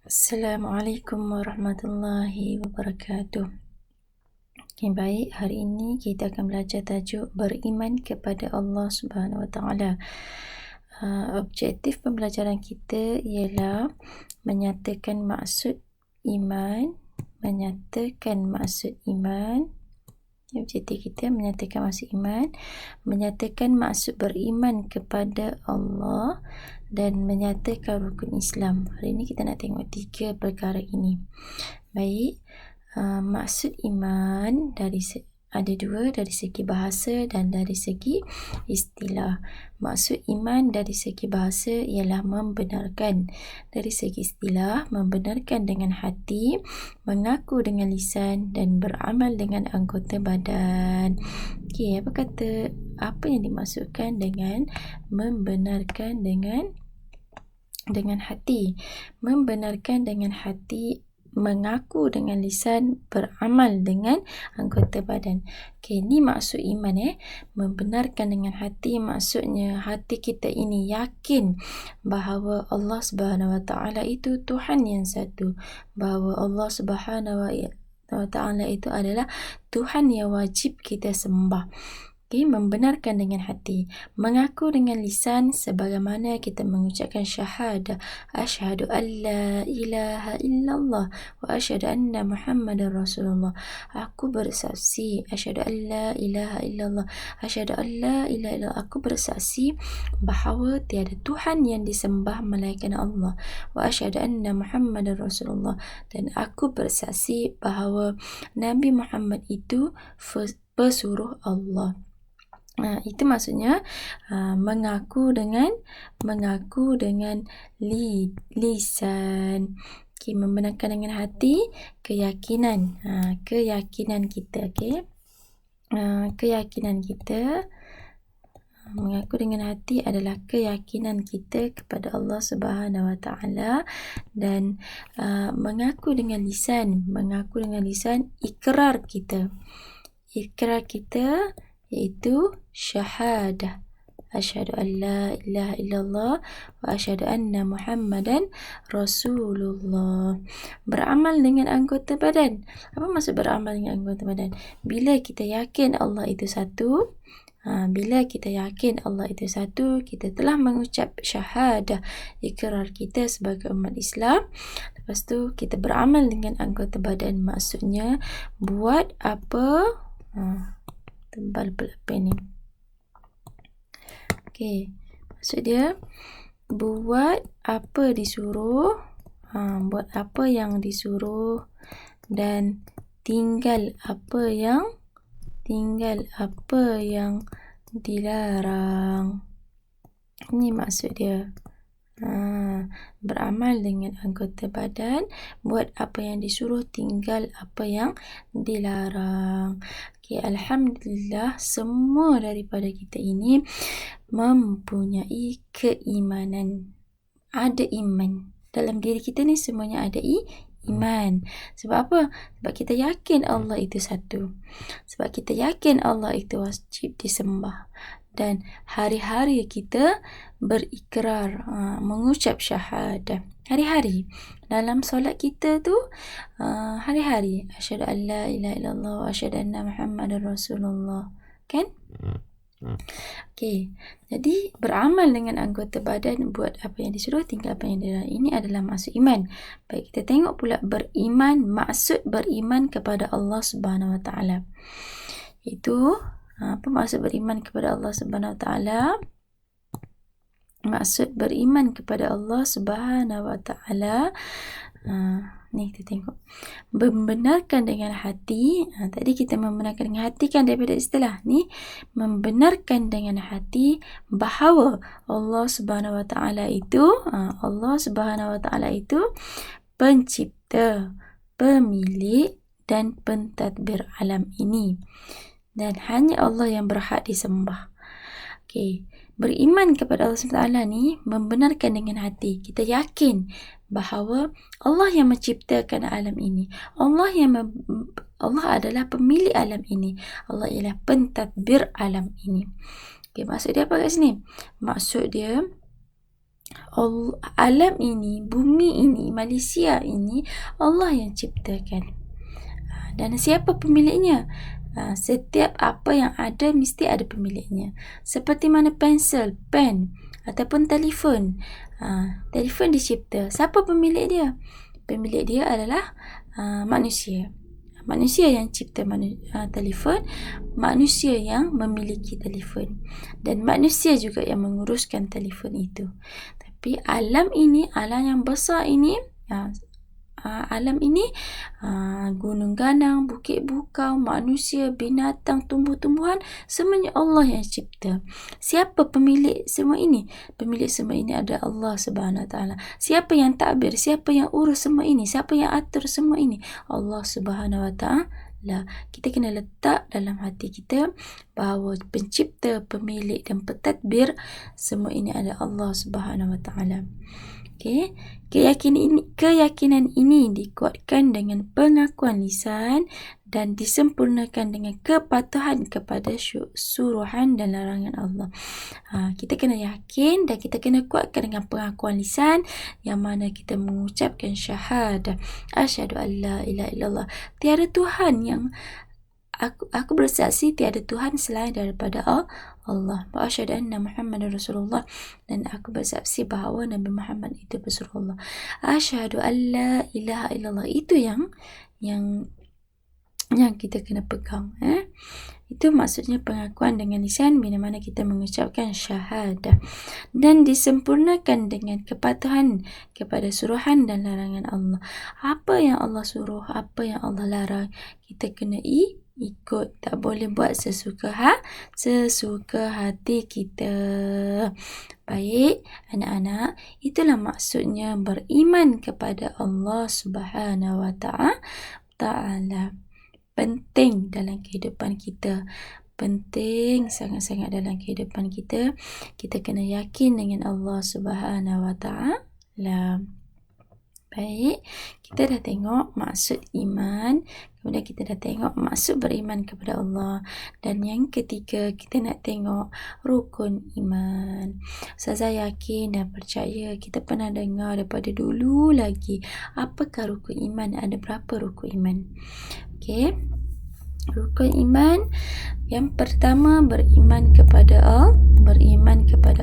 Assalamualaikum warahmatullahi wabarakatuh. Okay, baik, hari ini kita akan belajar tajuk beriman kepada Allah Subhanahu Wa Taala. Objektif pembelajaran kita ialah menyatakan maksud iman, objektif kita menyatakan maksud iman, menyatakan maksud beriman kepada Allah dan menyatakan rukun Islam. Hari ini kita nak tengok 3 perkara ini. Baik, maksud iman ada 2, dari segi bahasa dan dari segi istilah. Maksud iman dari segi bahasa ialah membenarkan. Dari segi istilah, membenarkan dengan hati, mengaku dengan lisan dan beramal dengan anggota badan. Okey, apa yang dimaksudkan dengan membenarkan dengan hati? Membenarkan dengan hati, mengaku dengan lisan, beramal dengan anggota badan. Okey, ni maksud iman. Membenarkan dengan hati maksudnya hati kita ini yakin bahawa Allah Subhanahu Wa Taala itu Tuhan yang satu, bahawa Allah Subhanahu Wa Taala itu adalah Tuhan yang wajib kita sembah. Okay, membenarkan dengan hati, mengaku dengan lisan sebagaimana kita mengucapkan syahadah, asyhadu an la ilaha illallah wa asyhadu anna Muhammadar Rasulullah. Aku bersaksi, asyhadu an la ilaha illallah, asyhadu an la ilaha illallah. Aku bersaksi bahawa tiada Tuhan yang disembah melainkan Allah, wa asyhadu anna Muhammadar Rasulullah, dan aku bersaksi bahawa Nabi Muhammad itu pesuruh Allah. Itu maksudnya mengaku dengan lisan. Okay, membenarkan dengan hati, keyakinan kita. Okay, keyakinan kita. Mengaku dengan hati adalah keyakinan kita kepada Allah Subhanahu Wa Taala, dan mengaku dengan lisan ikrar kita iaitu syahadah, asyhadu an la ilaha illallah wa asyhadu anna Muhammadan Rasulullah. Beramal dengan anggota badan. Apa maksud beramal dengan anggota badan? Bila kita yakin Allah itu satu, kita telah mengucap syahadah, ikrar kita sebagai umat Islam. Lepas tu kita beramal dengan anggota badan, maksudnya buat apa? Tebal pula pen ni. Okey, maksud dia buat apa disuruh, buat apa yang disuruh, dan tinggal apa yang dilarang. Ini maksud dia. Beramal dengan anggota badan, buat apa yang disuruh, tinggal apa yang dilarang. Okay, alhamdulillah, semua daripada kita ini mempunyai keimanan. Ada iman dalam diri kita ni, semuanya ada iman. Sebab apa? Sebab kita yakin Allah itu satu. Sebab kita yakin Allah itu wajib disembah. Dan hari-hari kita berikrar, mengucap syahadah. Hari-hari dalam solat kita tu, hari-hari asyhadu an la ilaha illallah wa asyhadu anna Muhammadar Rasulullah. Kan? Okey, jadi beramal dengan anggota badan, buat apa yang disuruh, tinggal apa yang dilarang. Ini adalah maksud iman. Baik, kita tengok pula maksud beriman kepada Allah Subhanahu Wa Taala. Itu apa maksud beriman kepada Allah Subhanahu Wa Taala? Maksud beriman kepada Allah Subhanahu Wa Taala, ni kita tengok, membenarkan dengan hati. Tadi kita membenarkan dengan hati kan, daripada istilah ni, membenarkan dengan hati bahawa Allah Subhanahu Wa Taala itu pencipta, pemilik dan pentadbir alam ini, dan hanya Allah yang berhak disembah. Okey, beriman kepada Allah SWT ni membenarkan dengan hati. Kita yakin bahawa Allah yang menciptakan alam ini, Allah adalah pemilik alam ini, Allah ialah pentadbir alam ini. Okey, maksud dia apa kat sini? Maksud dia alam ini, bumi ini, Malaysia ini Allah yang ciptakan. Dan siapa pemiliknya? Setiap apa yang ada mesti ada pemiliknya. Seperti mana pensel, pen ataupun telefon. Telefon dicipta. Siapa pemilik dia? Pemilik dia adalah manusia. Manusia yang cipta telefon, manusia yang memiliki telefon, dan manusia juga yang menguruskan telefon itu. Tapi alam ini, alam yang besar ini, alam ini, gunung ganang, bukit bukau, manusia, binatang, tumbuh-tumbuhan, semuanya Allah yang cipta. Siapa pemilik semua ini? Pemilik semua ini ada Allah Subhanahu Wa Taala. Siapa yang takbir? Siapa yang urus semua ini? Siapa yang atur semua ini? Allah Subhanahu Wa Taala. Kita kena letak dalam hati kita bahawa pencipta, pemilik dan pentadbir semua ini ada Allah Subhanahu Wa Taala. Okay. Keyakinan ini dikuatkan dengan pengakuan lisan dan disempurnakan dengan kepatuhan kepada suruhan dan larangan Allah. Kita kena yakin dan kita kena kuatkan dengan pengakuan lisan yang mana kita mengucapkan syahadah. Asyhadu an la ilaha illallah. Tiada Tuhan yang Aku bersaksi tiada Tuhan selain daripada Allah. Wa asyhadu anna Muhammadar Rasulullah, dan aku bersaksi bahawa Nabi Muhammad itu Rasulullah. Asyhadu an la ilaha illallah, itu yang kita kena pegang. Itu maksudnya pengakuan dengan lisan bila mana kita mengucapkan syahadah, dan disempurnakan dengan kepatuhan kepada suruhan dan larangan Allah. Apa yang Allah suruh, apa yang Allah larang, kita kena ikut. Tak boleh buat sesuka hati kita. Baik, anak-anak, itulah maksudnya beriman kepada Allah Subhanahu Wa Taala. Penting dalam kehidupan kita. Penting sangat-sangat dalam kehidupan kita. Kita kena yakin dengan Allah Subhanahu Wa Taala. Baik, kita dah tengok maksud iman, kemudian kita dah tengok maksud beriman kepada Allah, dan yang ketiga kita nak tengok rukun iman. Ustazah yakin dan percaya kita pernah dengar daripada dulu lagi, apakah rukun iman, ada berapa rukun iman. Okey. Rukun iman yang pertama, beriman kepada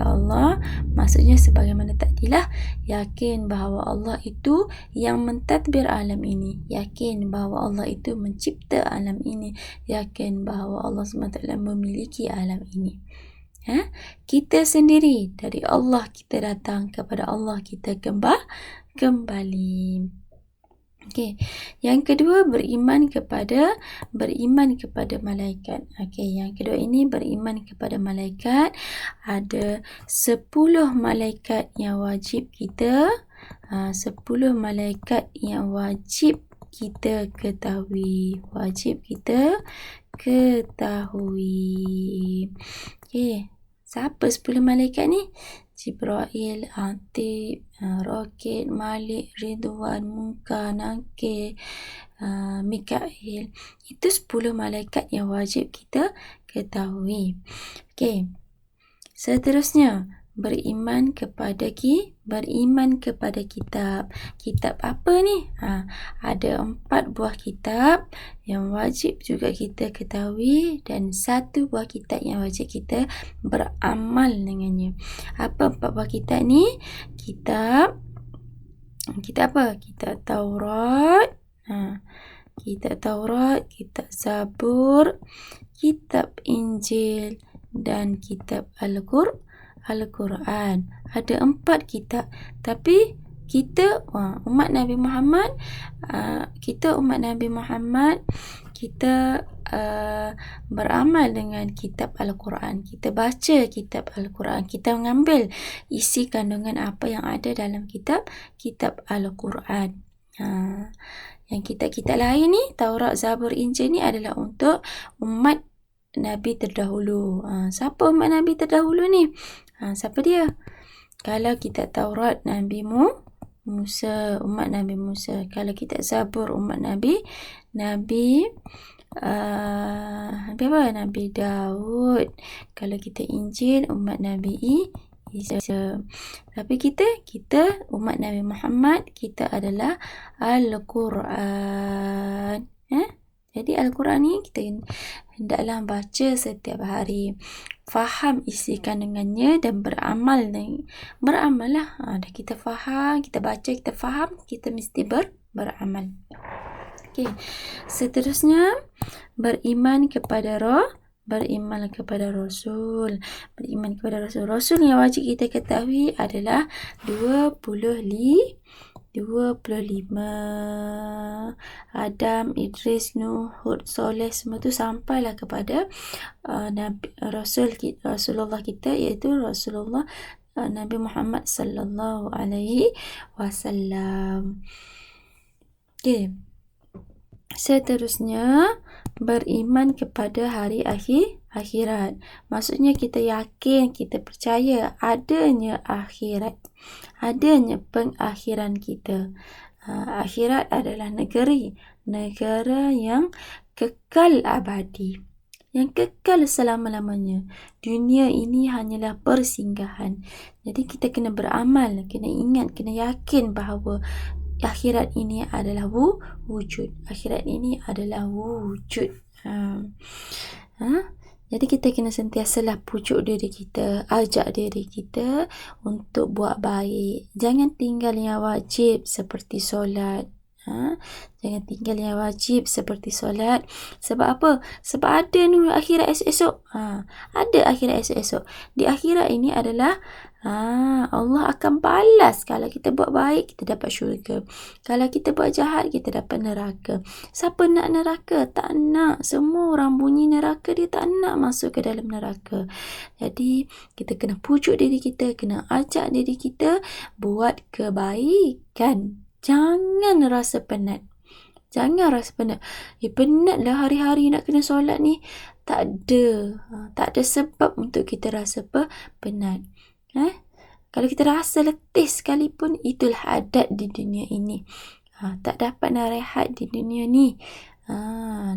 Allah. Maksudnya sebagaimana tadilah, yakin bahawa Allah itu yang mentadbir alam ini, yakin bahawa Allah itu mencipta alam ini, yakin bahawa Allah SWT memiliki alam ini. Kita sendiri dari Allah kita datang, kepada Allah kita kembali. Okey, yang kedua beriman kepada malaikat. Okey, yang kedua ini beriman kepada malaikat. Ada 10 malaikat yang wajib kita 10 malaikat yang wajib kita ketahui. Okey, siapa 10 malaikat ni? Jibril, Atib, Raqib, Malik, Ridwan, Munkar, Nakir, Mikail. Itu 10 malaikat yang wajib kita ketahui. Okey. Seterusnya, beriman kepada kitab. Kitab apa ni? Ada 4 buah kitab yang wajib juga kita ketahui, dan 1 buah kitab yang wajib kita beramal dengannya. Apa 4 buah kitab ni? Kitab apa? Kitab Taurat, kitab Zabur, kitab Injil, dan kitab Al-Quran. Ada 4 kitab. Tapi kita umat Nabi Muhammad, kita beramal dengan kitab Al-Quran. Kita baca kitab Al-Quran. Kita mengambil isi kandungan apa yang ada dalam kitab Al-Quran. Yang kitab-kitab lain ni, Taurat, Zabur, Injil ni adalah untuk umat Nabi terdahulu. Siapa umat Nabi terdahulu ni? Siapa dia? Kalau kitab Taurat, Nabi Musa, umat Nabi Musa. Kalau kitab Zabur, umat Nabi Daud. Kalau kita Injil, umat Nabi Islam. Tapi kita umat Nabi Muhammad, kita adalah Al-Quran. Jadi Al-Quran ni kita hendaklah baca setiap hari, faham isi kandungannya dan beramal lah. Dah kita faham, kita baca, kita faham, kita mesti beramal. Okey. Seterusnya, beriman kepada beriman kepada Rasul. Beriman kepada Rasul. Rasul yang wajib kita ketahui adalah 25. Adam, Idris, Nuh, Hud, Soleh, semua tu sampailah kepada Rasulullah kita, iaitu Rasulullah Nabi Muhammad sallallahu alaihi wasallam. Okey. Seterusnya, beriman kepada hari akhirat. Maksudnya kita yakin, kita percaya adanya akhirat, adanya pengakhiran kita. Akhirat adalah negara yang kekal abadi, yang kekal selama-lamanya. Dunia ini hanyalah persinggahan. Jadi kita kena beramal, kena ingat, kena yakin bahawa akhirat ini adalah wujud. Akhirat ini adalah wujud. Jadi kita kena sentiasalah pujuk diri kita, ajak diri kita untuk buat baik. Jangan tinggal yang wajib seperti solat. Jangan tinggal yang wajib seperti solat. Sebab apa? Sebab ada akhirat esok-esok. Ada akhirat esok-esok. Di akhirat ini adalah Allah akan balas. Kalau kita buat baik, kita dapat syurga. Kalau kita buat jahat, kita dapat neraka. Siapa nak neraka? Tak nak. Semua orang bunyi neraka, dia tak nak masuk ke dalam neraka. Jadi kita kena pujuk diri kita, kena ajak diri kita buat kebaikan. Jangan rasa penat. Penatlah hari-hari nak kena solat ni. Tak ada sebab untuk kita rasa penat. Kalau kita rasa letih sekalipun, itulah adat di dunia ini. Tak dapat nak rehat di dunia ni.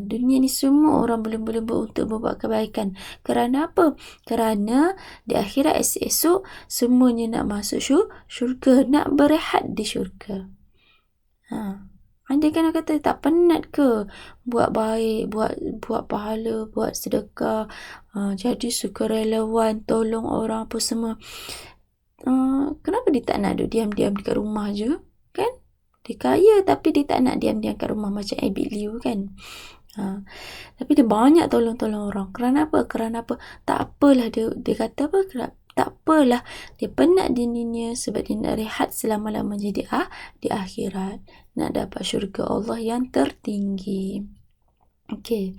Dunia ni semua orang berlumba-lumba untuk membuat kebaikan. Kerana apa? Kerana di akhirat esok semuanya nak masuk syurga, nak berehat di syurga. Andai kan kata tak penat ke buat baik, buat pahala, buat sedekah, jadi sukarelawan, tolong orang apa semua. Kenapa dia tak nak duduk diam-diam dekat rumah je? Kan? Dia kaya tapi dia tak nak diam-diam kat rumah macam Abid Liu kan? Tapi dia banyak tolong-tolong orang. Kerana apa? Tak apalah dia kata apa? Tak apalah. Dia penat di dunia sebab dia nak rehat selama-lamanya di akhirat. Nak dapat syurga Allah yang tertinggi. Okey.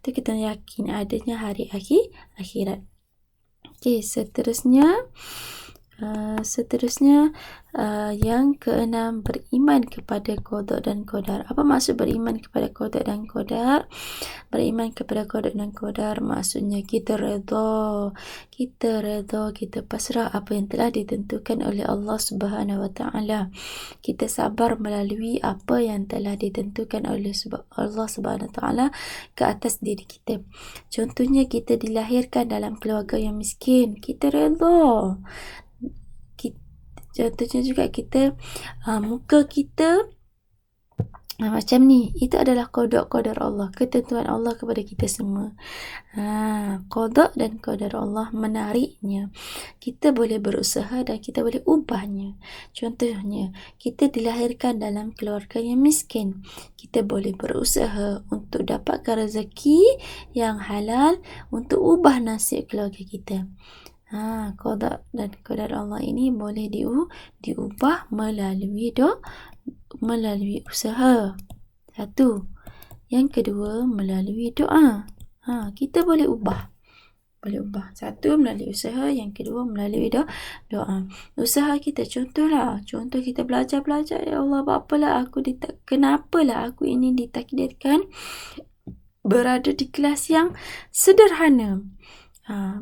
Itu kita yakin adanya hari akhirat. Okey, seterusnya yang keenam, beriman kepada qada dan qadar. Apa maksud beriman kepada qada dan qadar? Beriman kepada qada dan qadar maksudnya kita redha, kita pasrah apa yang telah ditentukan oleh Allah Subhanahu Wa Taala. Kita sabar melalui apa yang telah ditentukan oleh Allah Subhanahu Wa Taala ke atas diri kita. Contohnya kita dilahirkan dalam keluarga yang miskin, kita redha. Contohnya juga kita muka kita macam ni, itu adalah qada Allah, ketentuan Allah kepada kita semua. Qada dan qadar Allah, menariknya kita boleh berusaha dan kita boleh ubahnya. Contohnya kita dilahirkan dalam keluarga yang miskin, kita boleh berusaha untuk dapatkan rezeki yang halal untuk ubah nasib keluarga kita. Qada dan qadar Allah ini boleh diubah melalui usaha. Satu. Yang kedua, melalui doa. Kita boleh ubah. Satu, melalui usaha. Yang kedua, melalui doa. Usaha kita, contoh kita belajar. Ya Allah, kenapalah aku ini ditakdirkan berada di kelas yang sederhana.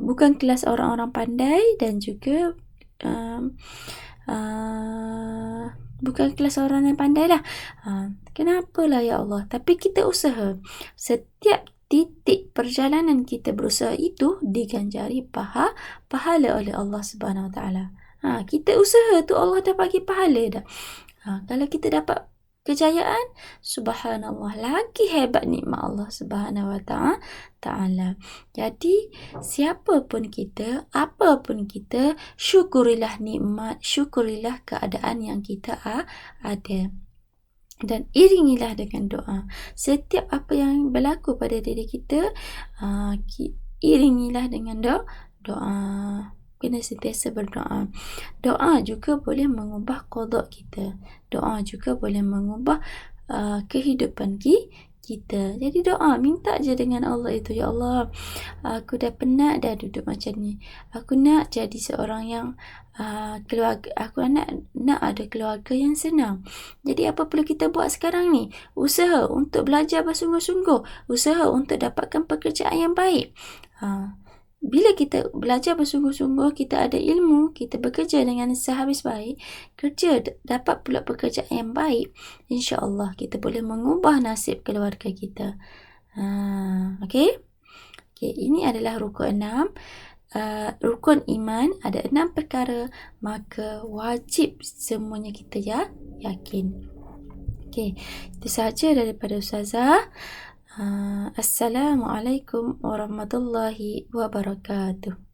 Bukan kelas orang-orang pandai dan juga bukan kelas orang yang pandai lah. Kenapalah ya Allah? Tapi kita usaha. Setiap titik perjalanan kita berusaha itu diganjari pahala oleh Allah Subhanahu Wa Taala. Kita usaha tu Allah dah bagi pahala dah. Kalau kita dapat kejayaan, subhanallah, lagi hebat nikmat Allah Subhanahu Wa Taala. Jadi siapa pun kita, apa pun kita, syukurilah nikmat, syukurilah keadaan yang kita ada. Dan iringilah dengan doa. Setiap apa yang berlaku pada diri kita, iringilah dengan doa. Kena sentiasa berdoa. Doa juga boleh mengubah qada kita. Doa juga boleh mengubah kehidupan kita. Jadi doa, minta je dengan Allah itu, ya Allah, aku dah penat dah duduk macam ni. Aku nak jadi seorang yang keluarga, aku nak ada keluarga yang senang. Jadi apa perlu kita buat sekarang ni? Usaha untuk belajar bersungguh-sungguh, usaha untuk dapatkan pekerjaan yang baik. Bila kita belajar bersungguh-sungguh, kita ada ilmu, kita bekerja dengan sehabis baik, dapat pula pekerjaan yang baik, insya-Allah kita boleh mengubah nasib keluarga kita. Okey, ini adalah rukun 6. Rukun iman ada 6 perkara, maka wajib semuanya kita yakin. Okey, itu sahaja daripada Ustazah. Assalamualaikum warahmatullahi wabarakatuh.